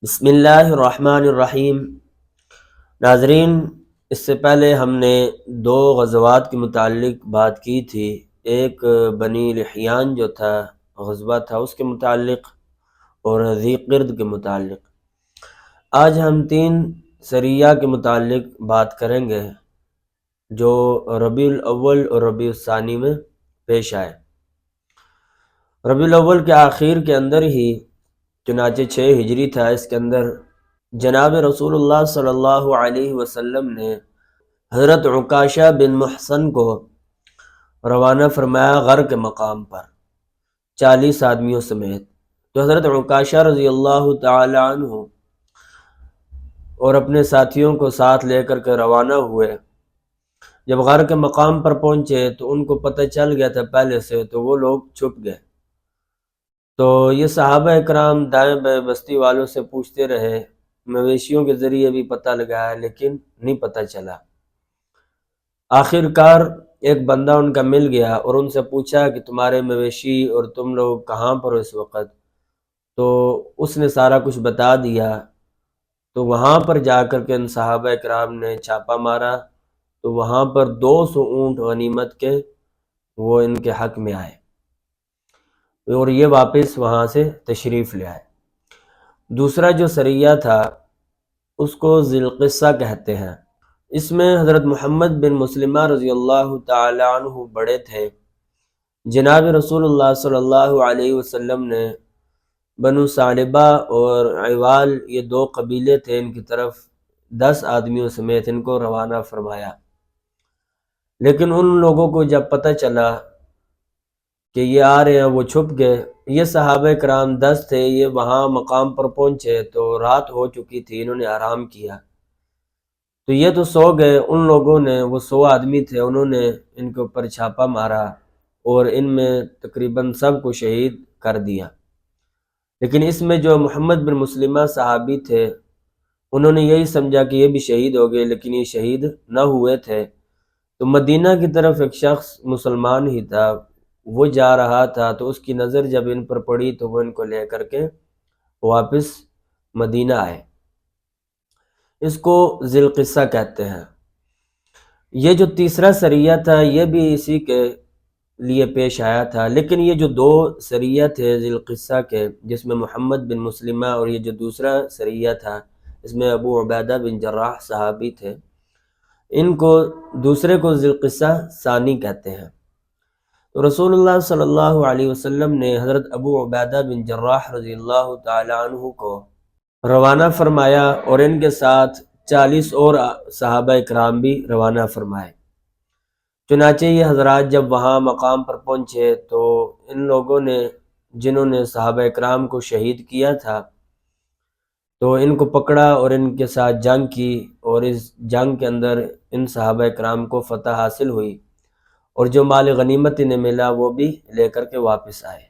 بسم اللہ الرحمن الرحیم۔ ناظرین، اس سے پہلے ہم نے دو غزوات کے متعلق بات کی تھی۔ ایک بنی لحیان جو تھا غزوہ تھا اس کے متعلق، اور ذی قرد کے متعلق۔ آج ہم تین سریہ کے متعلق بات کریں گے جو ربیع الاول اور ربیع الثانی میں پیش آئے۔ ربیع الاول کے آخر کے اندر ہی، چنانچہ 6 ہجری تھا، اس کے اندر جناب رسول اللہ صلی اللہ علیہ وسلم نے حضرت عکاشہ بن محصن کو روانہ فرمایا غر کے مقام پر 40 آدمیوں سمیت۔ تو حضرت عکاشہ رضی اللہ تعالی عنہ اور اپنے ساتھیوں کو ساتھ لے کر کے روانہ ہوئے۔ جب غر کے مقام پر پہنچے تو ان کو پتہ چل گیا تھا پہلے سے، تو وہ لوگ چھپ گئے۔ تو یہ صحابہ اکرام دائیں بائیں بستی والوں سے پوچھتے رہے، مویشیوں کے ذریعے بھی پتہ لگایا لیکن نہیں پتہ چلا۔ آخر کار ایک بندہ ان کا مل گیا اور ان سے پوچھا کہ تمہارے مویشی اور تم لوگ کہاں پر ہو اس وقت؟ تو اس نے سارا کچھ بتا دیا۔ تو وہاں پر جا کر کے ان صحابہ اکرام نے چھاپا مارا، تو وہاں پر 200 اونٹ غنیمت کے وہ ان کے حق میں آئے، اور یہ واپس وہاں سے تشریف لے آئے۔ دوسرا جو سریہ تھا اس کو ذی القصہ کہتے ہیں۔ اس میں حضرت محمد بن مسلمہ رضی اللہ تعالی عنہ بڑے تھے۔ جناب رسول اللہ صلی اللہ علیہ وسلم نے بنو ثعلبہ اور عوال، یہ 2 قبیلے تھے، ان کی طرف 10 آدمیوں سمیت ان کو روانہ فرمایا۔ لیکن ان لوگوں کو جب پتہ چلا کہ یہ آ رہے ہیں، وہ چھپ گئے۔ یہ صحابہ کرام 10 تھے، یہ وہاں مقام پر پہنچے تو رات ہو چکی تھی، انہوں نے آرام کیا۔ تو یہ تو سو گئے، ان لوگوں نے، وہ 100 آدمی تھے، انہوں نے ان کے اوپر چھاپا مارا اور ان میں تقریباً سب کو شہید کر دیا۔ لیکن اس میں جو محمد بن مسلمہ صحابی تھے، انہوں نے یہی سمجھا کہ یہ بھی شہید ہو گئے، لیکن یہ شہید نہ ہوئے تھے۔ تو مدینہ کی طرف ایک شخص مسلمان ہی تھا، وہ جا رہا تھا، تو اس کی نظر جب ان پر پڑی تو وہ ان کو لے کر کے واپس مدینہ آئے۔ اس کو ذی القصہ کہتے ہیں۔ یہ جو تیسرا سریہ تھا یہ بھی اسی کے لیے پیش آیا تھا، لیکن یہ جو 2 سریہ تھے ذی القصہ کے، جس میں محمد بن مسلمہ اور یہ جو دوسرا سریہ تھا اس میں ابو عبیدہ بن جراح صحابی تھے، ان کو دوسرے کو ذی القصہ ثانی کہتے ہیں۔ تو رسول اللہ صلی اللہ علیہ وسلم نے حضرت ابو عبیدہ بن جراح رضی اللہ تعالی عنہ کو روانہ فرمایا اور ان کے ساتھ 40 اور صحابہ اکرام بھی روانہ فرمائے۔ چنانچہ یہ حضرات جب وہاں مقام پر پہنچے تو ان لوگوں نے، جنہوں نے صحابہ اکرام کو شہید کیا تھا، تو ان کو پکڑا اور ان کے ساتھ جنگ کی، اور اس جنگ کے اندر ان صحابہ اکرام کو فتح حاصل ہوئی، اور جو مال غنیمت انہیں ملا وہ بھی لے کر کے واپس آئے۔